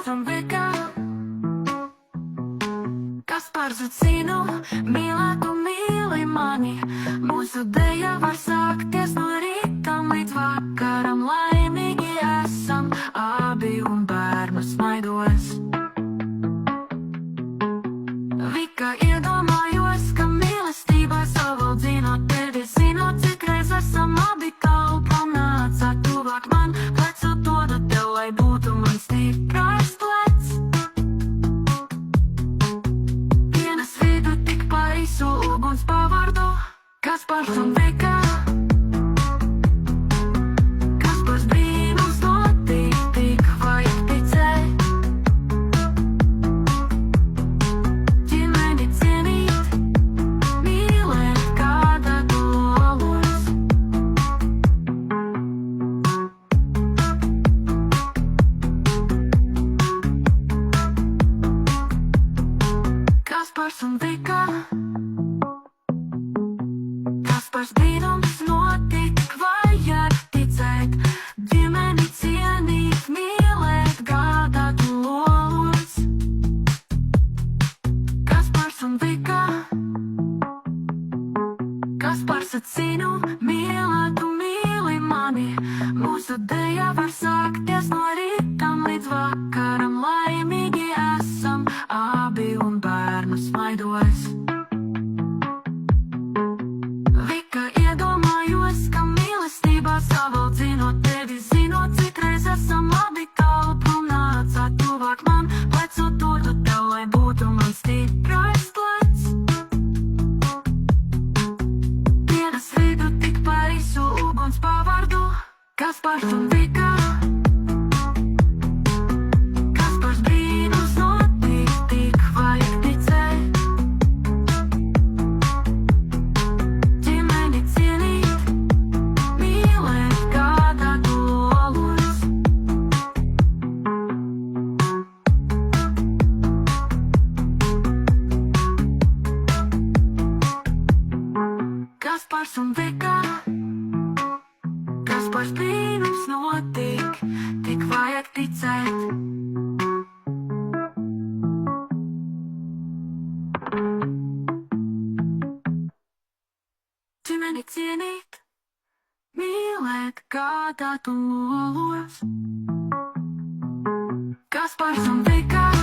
Kaspars un Vika. Kaspars atzinu, mīlētu mīli mani. Mūsu deja var sākties no rītam līdz vakaram. Laimīgi esam abi un bērnu smaidos. Vika, iedomājos, ka mīlestībā savaldzinot tevi, zinot, cik reiz esam abi kalpam. Nāca tuvāk man, plecu dodu tev, lai būtu man stiprais plec. Dienas vidu tik paisu uguns pavardu Kaspars un Vika. Kaspars brīnums notiek, tik vajag ticēt. Ģimeni cienīt, mīlēt, kāda tu olos. Kaspars un Vika. Kaspars brīnums notiek, vajag ticēt. Ģimeni cienīt, mīlēt, gādāt lolos. Kaspars un Vika. Kaspars atzinu, mīlētu mīli mani. Mūsu deja var sākties no rītam līdz vakaram. Laimīgi esam abi un bērnu smaidos. Vika, iedomājos, ka mīlestībā savaldzinot tevi, zinot, cik reiz esam abi kalpam. Nāca tuvāk man, plecu dodu tev, lai būtu man stiprais plec. Dienas vidu tik paisu uguns pavardu Kaspars un Vika. Kaspars brīnums notiek, tik vajag ticēt. Ģimeni cienīt, mīlēt, gādāt lolos. Kaspars un Vika. Kaspars brīnums notiek, tik vajag ticēt. Ģimeni cienīt, mīlēt, gādāt lolos. Kaspars un Vika.